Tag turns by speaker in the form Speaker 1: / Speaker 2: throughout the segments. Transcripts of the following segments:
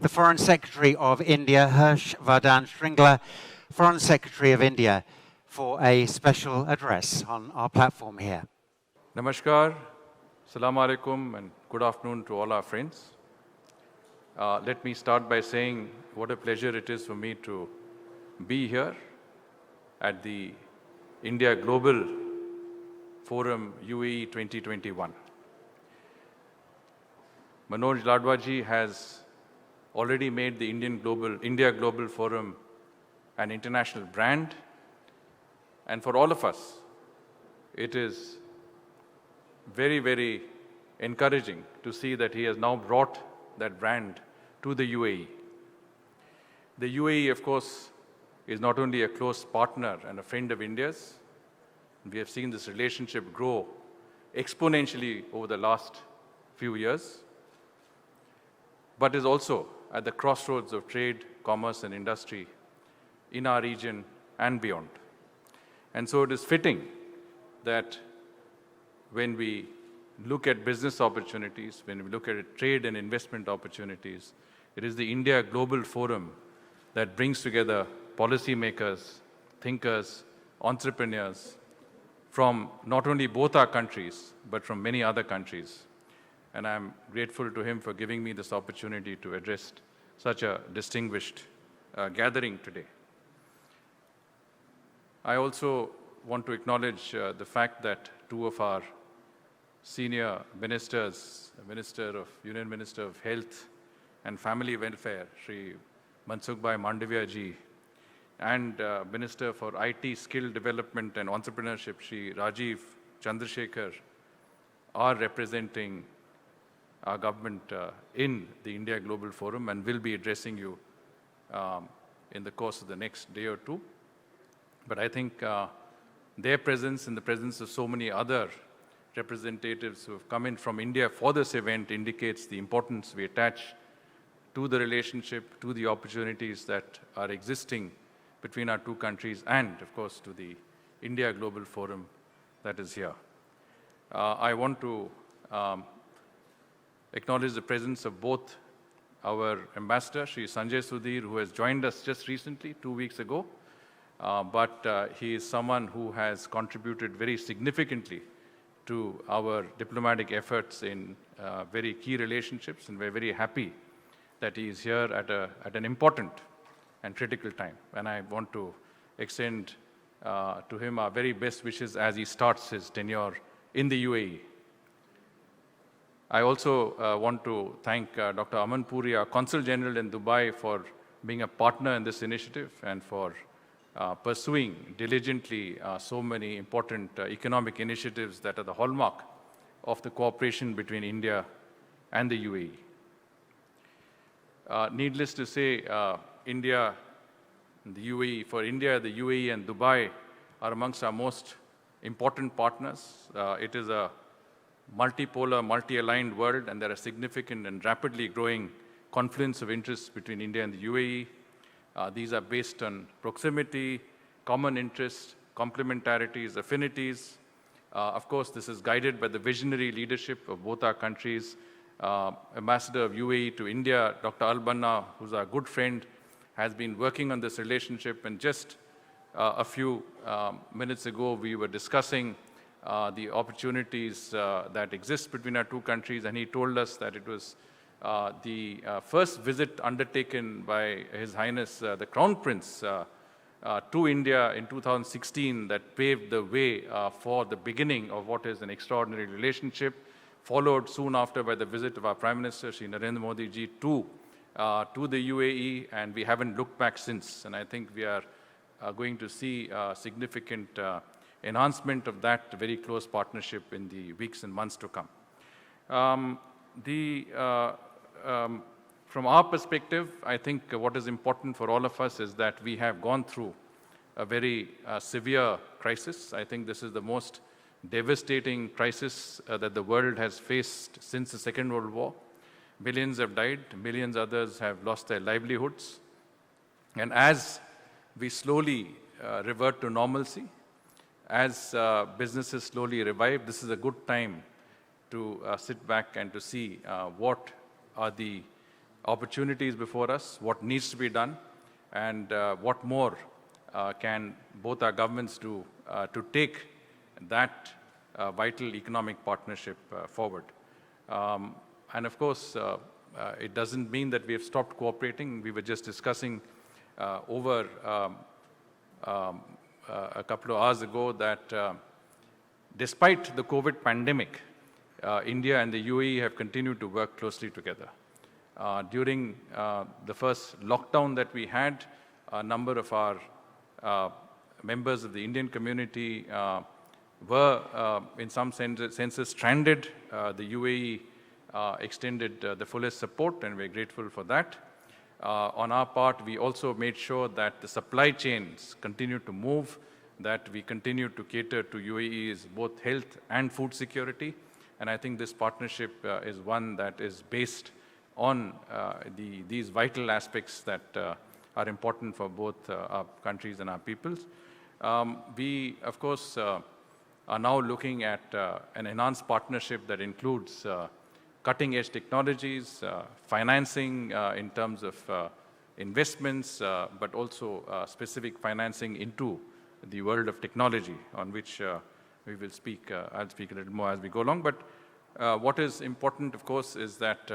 Speaker 1: the Foreign Secretary of India, Vardhan Shringla, Foreign Secretary of India, for a special address on our platform here.
Speaker 2: Namaskar, Assalamu alaikum, and good afternoon to all our friends. Let me start by saying what a pleasure it is for me to be here at the India Global Forum UAE 2021. Manoj Ladwaji has already made the India Global Forum an international brand, and for all of us, it is very, very encouraging to see that he has now brought that brand to the UAE. The UAE, of course, is not only a close partner and a friend of India's. We have seen this relationship grow exponentially over the last few years, but is also at the crossroads of trade, commerce, and industry in our region and beyond. And so it is fitting that when we look at business opportunities, when we look at trade and investment opportunities, it is the India Global Forum that brings together policymakers, thinkers, entrepreneurs from not only both our countries, but from many other countries. And I'm grateful to him for giving me this opportunity to address such a distinguished gathering today. I also want to acknowledge the fact that two of our senior ministers, Union Minister of Health and Family Welfare, Shri Mansukh-bhai Mandavia ji, and Minister for IT, Skill Development and Entrepreneurship, Shri Rajiv Chandrasekhar, are representing our government in the India Global Forum and will be addressing you in the course of the next day or two. But I think their presence and the presence of so many other representatives who have come in from India for this event indicates the importance we attach to the relationship, to the opportunities that are existing between our two countries, and of course to the India Global Forum that is here. I want to acknowledge the presence of both our ambassador, Shri Sanjay Sudhir, who has joined us just recently, 2 weeks ago, but he is someone who has contributed very significantly to our diplomatic efforts in very key relationships, and we're very happy that he is here at an important and critical time. And I want to extend to him our very best wishes as he starts his tenure in the UAE. I also want to thank Dr. Aman Puri, our Consul General in Dubai, for being a partner in this initiative and for pursuing diligently so many important economic initiatives that are the hallmark of the cooperation between India and the UAE. Needless to say, India, the UAE, for India, the UAE and Dubai are amongst our most important partners. It is a multipolar, multi-aligned world, and there are significant and rapidly growing confluence of interests between India and the UAE. These are based on proximity, common interests, complementarities, affinities. Of course, this is guided by the visionary leadership of both our countries. Ambassador of UAE to India, Dr. Al-Banna, who's our good friend, has been working on this relationship, and just a few minutes ago we were discussing the opportunities that exist between our two countries, and he told us that it was the first visit undertaken by His Highness the Crown Prince to India in 2016 that paved the way for the beginning of what is an extraordinary relationship, followed soon after by the visit of our Prime Minister, Shri Narendra Modi ji, to the UAE, and we haven't looked back since. And I think we are going to see significant enhancement of that very close partnership in the weeks and months to come. From our perspective, I think what is important for all of us is that we have gone through a very severe crisis. I think this is the most devastating crisis that the world has faced since the Second World War. Millions have died, millions others have lost their livelihoods. And as we slowly revert to normalcy, as businesses slowly revive, this is a good time to sit back and to see what are the opportunities before us, what needs to be done, and what more can both our governments do to take that vital economic partnership forward. And of course, it doesn't mean that we have stopped cooperating. We were just discussing over a couple of hours ago that despite the COVID pandemic, India and the UAE have continued to work closely together. During the first lockdown that we had, a number of our members of the Indian community were, in some senses, stranded. The UAE extended the fullest support, and we're grateful for that. On our part, we also made sure that the supply chains continue to move, that we continue to cater to UAE's both health and food security. And I think this partnership is one that is based on these vital aspects that are important for both our countries and our peoples. We, of course, are now looking at an enhanced partnership that includes cutting-edge technologies, financing in terms of investments, but also specific financing into the world of technology, on which we will speak. I'll speak a little more as we go along. But what is important, of course, is that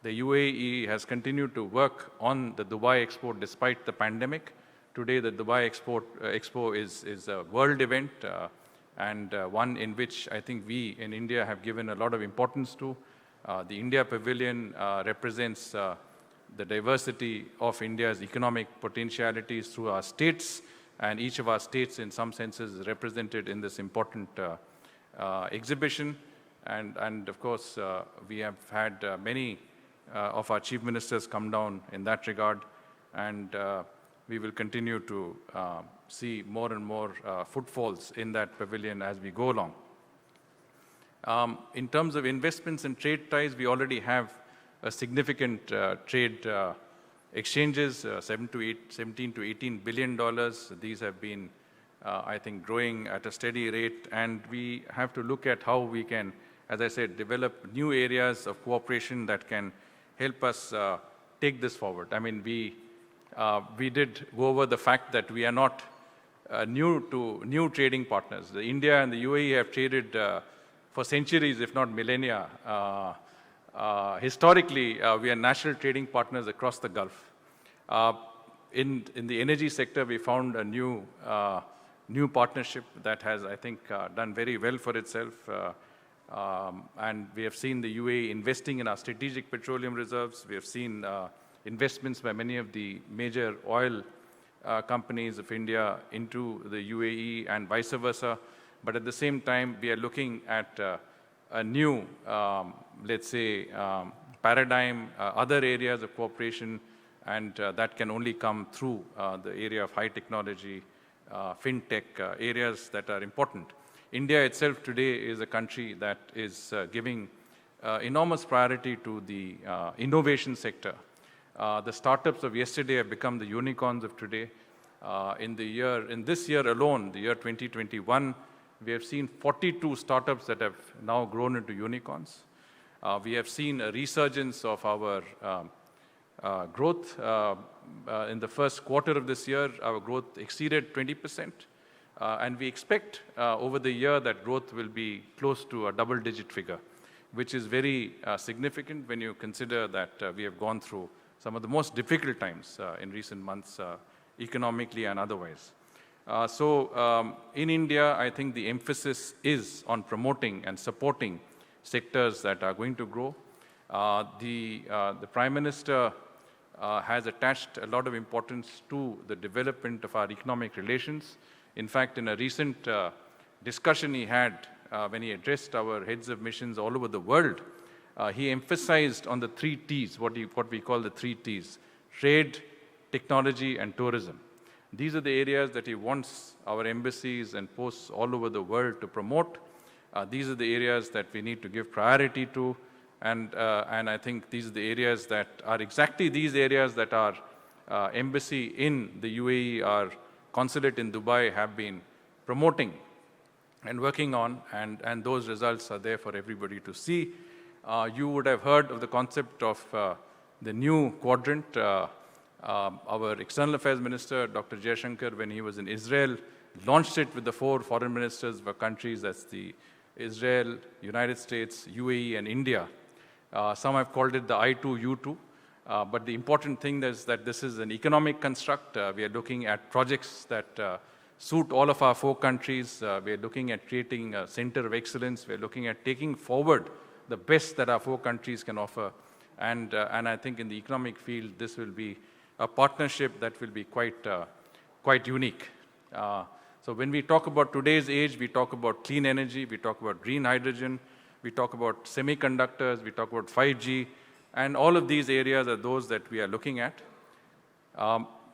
Speaker 2: the UAE has continued to work on the Dubai Expo despite the pandemic. Today, the Dubai Expo is a world event and one in which I think we in India have given a lot of importance to. The India Pavilion represents the diversity of India's economic potentialities through our states, and each of our states in some senses is represented in this important exhibition. And of course, we have had many of our chief ministers come down in that regard, and we will continue to see more and more footfalls in that pavilion as we go along. In terms of investments and trade ties, we already have a significant trade exchanges, 17 to 18 billion dollars. These have been, I think, growing at a steady rate, and we have to look at how we can, as I said, develop new areas of cooperation that can help us take this forward. I mean, we did go over the fact that we are not new trading partners. India and the UAE have traded for centuries, if not millennia. Historically, we are national trading partners across the Gulf. In the energy sector, we found a new partnership that has, I think, done very well for itself. And we have seen the UAE investing in our strategic petroleum reserves. We have seen investments by many of the major oil companies of India into the UAE and vice versa. But at the same time, we are looking at a new, let's say, paradigm, other areas of cooperation, and that can only come through the area of high technology, fintech, areas that are important. India itself today is a country that is giving enormous priority to the innovation sector. The startups of yesterday have become the unicorns of today. In this year alone, the year 2021, we have seen 42 startups that have now grown into unicorns. We have seen a resurgence of our growth. In the first quarter of this year, our growth exceeded 20%. And we expect over the year that growth will be close to a double-digit figure, which is very significant when you consider that we have gone through some of the most difficult times in recent months, economically and otherwise. So in India, I think the emphasis is on promoting and supporting sectors that are going to grow. The Prime Minister has attached a lot of importance to the development of our economic relations. In fact, in a recent discussion he had when he addressed our heads of missions all over the world, he emphasized on the 3 T's, what we call the 3 T's: trade, technology, and tourism. These are the areas that he wants our embassies and posts all over the world to promote. These are the areas that we need to give priority to, and I think these are the areas that are exactly these areas that our embassy in the UAE, our consulate in Dubai, have been promoting and working on, and those results are there for everybody to see. You would have heard of the concept of the new quadrant. Our External Affairs Minister, Dr. Jaishankar, when he was in Israel, launched it with the 4 foreign ministers of our countries, that's the Israel, United States, UAE, and India. Some have called it the I2U2. But the important thing is that this is an economic construct. We are looking at projects that suit all of our 4 countries. We are looking at creating a center of excellence. We are looking at taking forward the best that our 4 countries can offer. And I think in the economic field, this will be a partnership that will be quite unique. So when we talk about today's age, we talk about clean energy, we talk about green hydrogen, we talk about semiconductors, we talk about 5G, and all of these areas are those that we are looking at.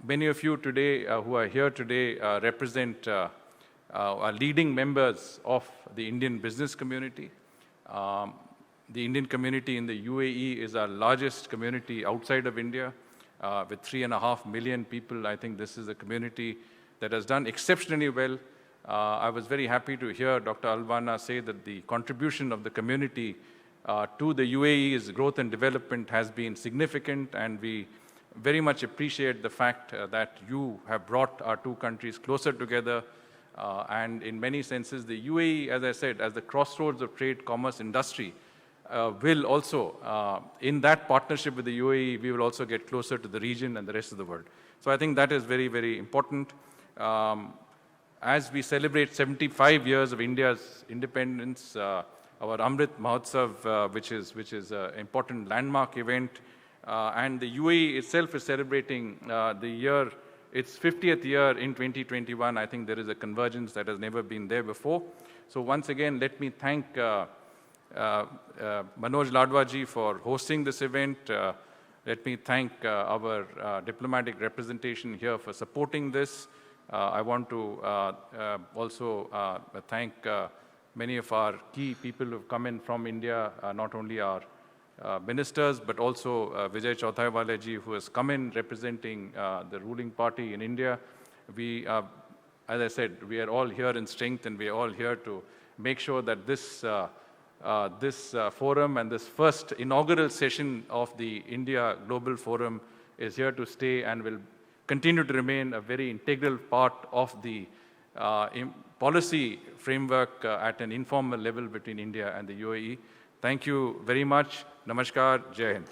Speaker 2: Many of you today who are here today represent are leading members of the Indian business community. The Indian community in the UAE is our largest community outside of India, with 3.5 million people. I think this is a community that has done exceptionally well. I was very happy to hear Dr. Alwana say that the contribution of the community to the UAE's growth and development has been significant, and we very much appreciate the fact that you have brought our 2 countries closer together. And in many senses, the UAE, as I said, as the crossroads of trade, commerce, industry, will also, in that partnership with the UAE, we will also get closer to the region and the rest of the world. So I think that is very, very important. As we celebrate 75 years of India's independence, our Amrit Mahotsav, which is an important landmark event, and the UAE itself is celebrating its 50th year in 2021. I think there is a convergence that has never been there before. So once again, let me thank Manoj Ladwaji for hosting this event. Let me thank our diplomatic representation here for supporting this. I want to also thank many of our key people who have come in from India, not only our ministers, but also Vijay Chauthaiwala ji, who has come in representing the ruling party in India. We, as I said, we are all here in strength, and we are all here to make sure that this forum and this first inaugural session of the India Global Forum is here to stay and will continue to remain a very integral part of the policy framework at an informal level between India and the UAE. Thank you very much. Namaskar. Jai Hind.